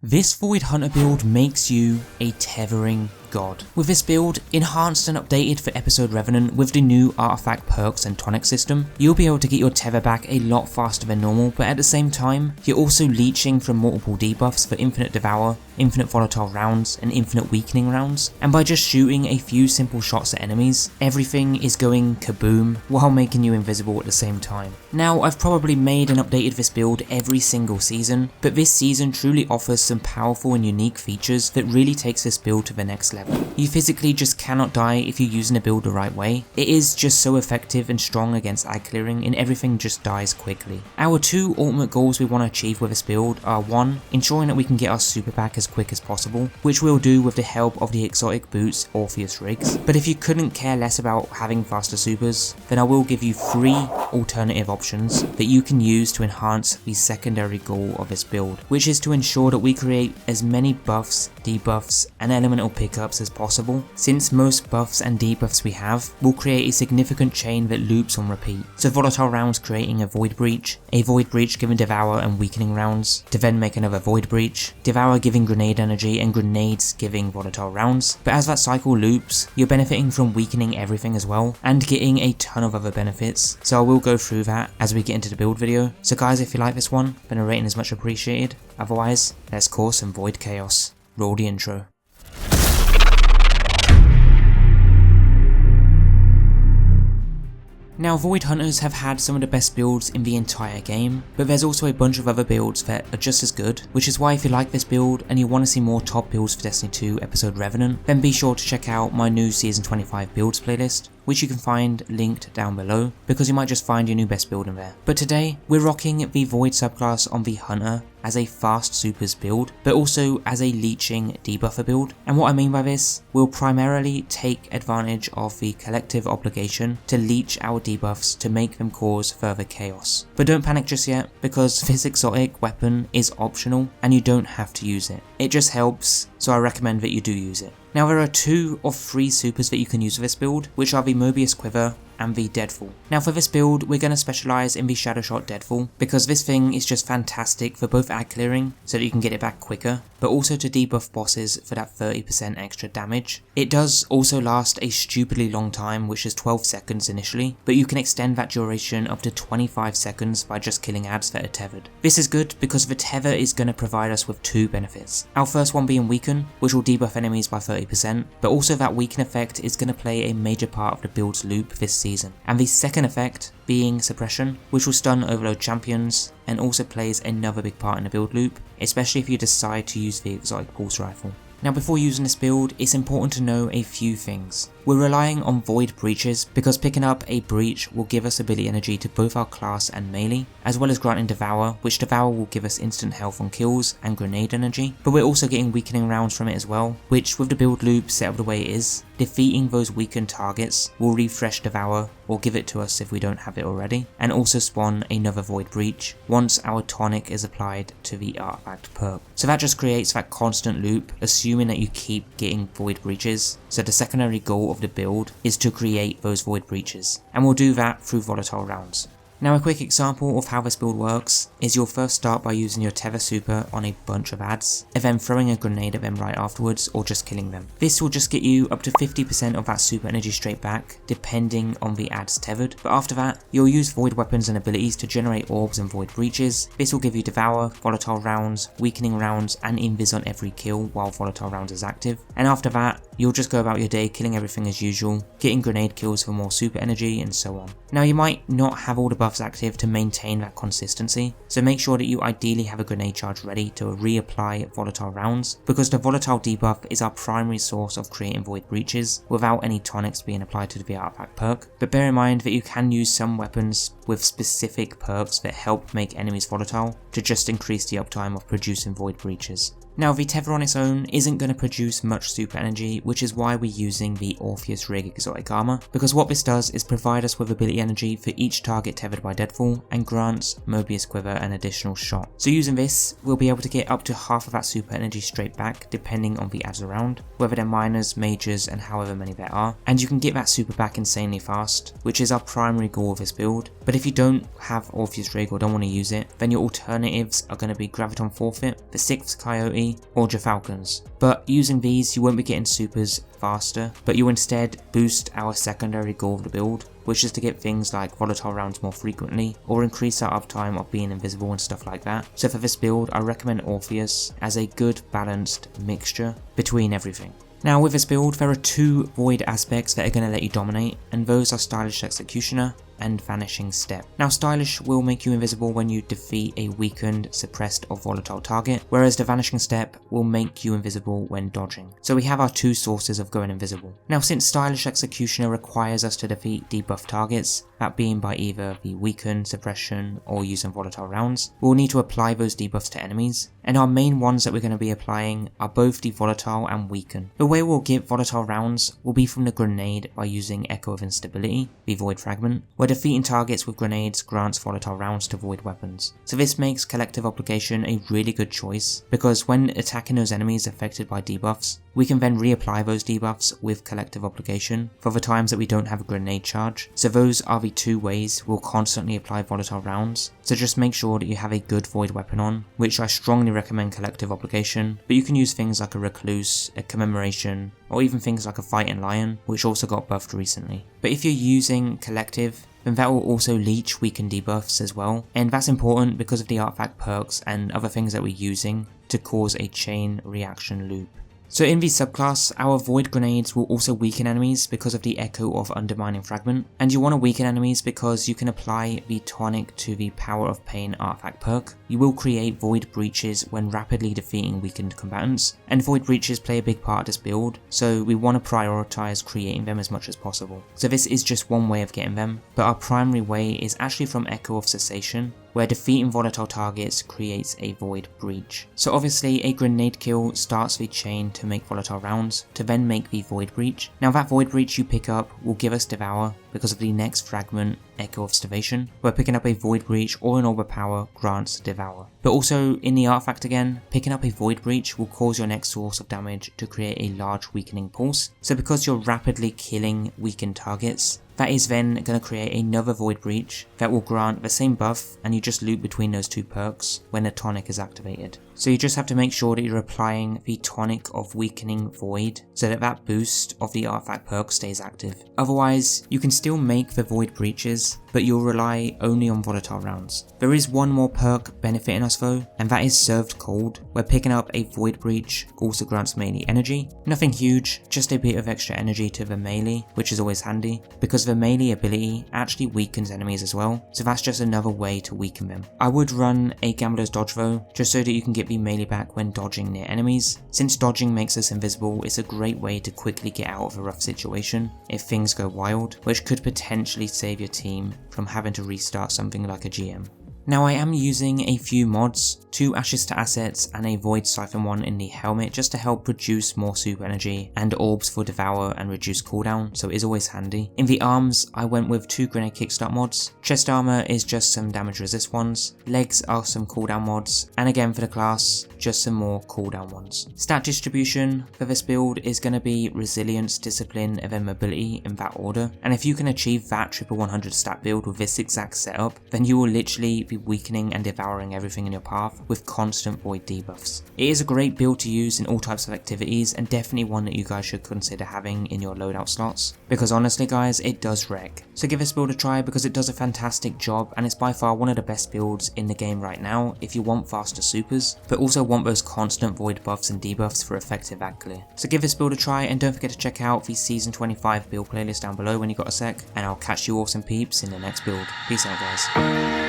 This Void Hunter build makes you a tethering god. With this build, enhanced and updated for Episode Revenant with the new artifact perks and tonic system, you'll be able to get your tether back a lot faster than normal, but at the same time, you're also leeching from multiple debuffs for infinite devour, infinite volatile rounds, and infinite weakening rounds, and by just shooting a few simple shots at enemies, everything is going kaboom while making you invisible at the same time. Now, I've probably made and updated this build every single season, but this season truly offers some powerful and unique features that really takes this build to the next level. You physically just cannot die if you're using the build the right way. It is just so effective and strong against ag clearing, and everything just dies quickly. Our two ultimate goals we want to achieve with this build are 1. Ensuring that we can get our super back as quick as possible, which we'll do with the help of the exotic boots Orpheus Rigs. But if you couldn't care less about having faster supers, then I will give you 3 alternative options that you can use to enhance the secondary goal of this build, which is to ensure that we create as many buffs, debuffs, and elemental pickups as possible. Since most buffs and debuffs we have will create a significant chain that loops on repeat. So volatile rounds creating a void breach giving devour and weakening rounds, to then make another void breach, devour giving grenade energy, and grenades giving volatile rounds. But as that cycle loops, you're benefiting from weakening everything as well, and getting a ton of other benefits. So I will go through that as we get into the build video. So guys, if you like this one, then a rating is much appreciated. Otherwise, let's cause some void chaos. Roll the intro. Now, Void Hunters have had some of the best builds in the entire game, but there's also a bunch of other builds that are just as good, which is why if you like this build and you want to see more top builds for Destiny 2 Episode Revenant, then be sure to check out my new Season 25 builds playlist, which you can find linked down below, because you might just find your new best build in there. But today, we're rocking the Void subclass on the Hunter as a fast supers build, but also as a leeching debuffer build. And what I mean by this, we'll primarily take advantage of the collective obligation to leech our debuffs to make them cause further chaos. But don't panic just yet, because this exotic weapon is optional and you don't have to use it. It just helps, so I recommend that you do use it. Now, there are 2 of 3 supers that you can use for this build, which are the Moebius Quiver and the Deadfall. Now for this build, we're going to specialise in the Shadow Shot Deadfall, because this thing is just fantastic for both ag clearing, so that you can get it back quicker, but also to debuff bosses for that 30% extra damage. It does also last a stupidly long time, which is 12 seconds initially, but you can extend that duration up to 25 seconds by just killing ads that are tethered. This is good because the tether is going to provide us with 2 benefits. Our first one being Weaken, which will debuff enemies by 30%, but also that Weaken effect is going to play a major part of the build's loop this season. And the second effect being Suppression, which will stun overload champions and also plays another big part in the build loop, especially if you decide to use the exotic pulse rifle. Now before using this build, it's important to know a few things. We're relying on void breaches because picking up a breach will give us ability energy to both our class and melee, as well as granting devour, which devour will give us instant health on kills and grenade energy, but we're also getting weakening rounds from it as well, which with the build loop set up the way it is, defeating those weakened targets will refresh devour or give it to us if we don't have it already, and also spawn another void breach once our tonic is applied to the artifact perk. So that just creates that constant loop, assuming that you keep getting void breaches. So the secondary goal of the build is to create those void breaches, and we'll do that through volatile rounds. Now a quick example of how this build works is you'll first start by using your tether super on a bunch of ads, and then throwing a grenade at them right afterwards or just killing them. This will just get you up to 50% of that super energy straight back, depending on the ads tethered, but after that you'll use void weapons and abilities to generate orbs and void breaches. This will give you devour, volatile rounds, weakening rounds, and invis on every kill while volatile rounds is active, and after that you'll just go about your day killing everything as usual, getting grenade kills for more super energy and so on. Now you might not have all the buffs active to maintain that consistency, so make sure that you ideally have a grenade charge ready to reapply volatile rounds, because the volatile debuff is our primary source of creating void breaches without any tonics being applied to the artifact perk. But bear in mind that you can use some weapons with specific perks that help make enemies volatile to just increase the uptime of producing void breaches. Now the tether on its own isn't going to produce much super energy, which is why we're using the Orpheus Rig exotic armor, because what this does is provide us with ability energy for each target tethered by Deadfall and grants Moebius Quiver an additional shot. So using this, we'll be able to get up to half of that super energy straight back depending on the ads around, whether they're minors, majors, and however many there are, and you can get that super back insanely fast, which is our primary goal of this build. But if you don't have Orpheus Rig or don't want to use it, then your alternative alternatives are going to be Graviton Forfeit, the 6th Coyote, or Gyrfalcons. But using these, you won't be getting supers faster, but you instead boost our secondary goal of the build, which is to get things like volatile rounds more frequently, or increase our uptime of being invisible and stuff like that. So for this build, I recommend Orpheus as a good balanced mixture between everything. Now with this build, there are 2 void aspects that are going to let you dominate, and those are Stylish Executioner and Vanishing Step. Now Stylish will make you invisible when you defeat a weakened, suppressed or volatile target, whereas the Vanishing Step will make you invisible when dodging. So we have our 2 sources of going invisible. Now since Stylish Executioner requires us to defeat debuff targets, that being by either the weakened, suppression or using volatile rounds, we'll need to apply those debuffs to enemies, and our main ones that we're going to be applying are both the volatile and weaken. The way we'll get volatile rounds will be from the grenade by using Echo of Instability, the Void Fragment, where defeating targets with grenades grants volatile rounds to void weapons. So this makes Collective Obligation a really good choice, because when attacking those enemies affected by debuffs, we can then reapply those debuffs with Collective Obligation for the times that we don't have a grenade charge. So those are the 2 ways we'll constantly apply volatile rounds. So just make sure that you have a good void weapon on, which I strongly recommend Collective Obligation, but you can use things like a Recluse, a Commemoration, or even things like a Fighting Lion, which also got buffed recently. But if you're using Collective, then that will also leech weakened debuffs as well, and that's important because of the artifact perks and other things that we're using to cause a chain reaction loop. So in the subclass, our void grenades will also weaken enemies because of the Echo of Undermining Fragment, and you want to weaken enemies because you can apply the tonic to the Power of Pain artifact perk. You will create void breaches when rapidly defeating weakened combatants, and void breaches play a big part of this build, so we want to prioritize creating them as much as possible. So this is just one way of getting them, but our primary way is actually from Echo of Cessation, where defeating volatile targets creates a void breach. So obviously a grenade kill starts the chain to make volatile rounds, to then make the void breach. Now that void breach you pick up will give us devour because of the next fragment, Echo of Starvation, where picking up a void breach or an orb of power grants devour. But also in the artifact again, picking up a void breach will cause your next source of damage to create a large weakening pulse. So because you're rapidly killing weakened targets, that is then going to create another void breach that will grant the same buff, and you just loop between those 2 perks when the tonic is activated. So you just have to make sure that you're applying the tonic of weakening void so that that boost of the artifact perk stays active. Otherwise, you can still make the void breaches, but you'll rely only on volatile rounds. There is one more perk benefiting us though, and that is Served Cold, where picking up a void breach also grants melee energy. Nothing huge, just a bit of extra energy to the melee, which is always handy, because the melee ability actually weakens enemies as well, so that's just another way to weaken them. I would run a Gambler's Dodge though, just so that you can get the melee back when dodging near enemies. Since dodging makes us invisible, it's a great way to quickly get out of a rough situation if things go wild, which could potentially save your team from having to restart something like a GM. Now I am using a few mods, 2 Ashes to Assets and a Void Siphon one in the helmet just to help produce more super energy, and orbs for devour and reduce cooldown, so it is always handy. In the arms, I went with 2 grenade kickstart mods. Chest armor is just some damage resist ones, legs are some cooldown mods, and again for the class, just some more cooldown ones. Stat distribution for this build is going to be resilience, discipline, and then mobility in that order, and if you can achieve that triple 100 stat build with this exact setup, then you will literally be weakening and devouring everything in your path with constant void debuffs. It is a great build to use in all types of activities, and definitely one that you guys should consider having in your loadout slots, because honestly guys, it does wreck. So give this build a try because it does a fantastic job, and it's by far one of the best builds in the game right now if you want faster supers, but also want those constant void buffs and debuffs for effective ad clear. So give this build a try, and don't forget to check out the season 25 build playlist down below when you got a sec, and I'll catch you awesome peeps in the next build. Peace out guys.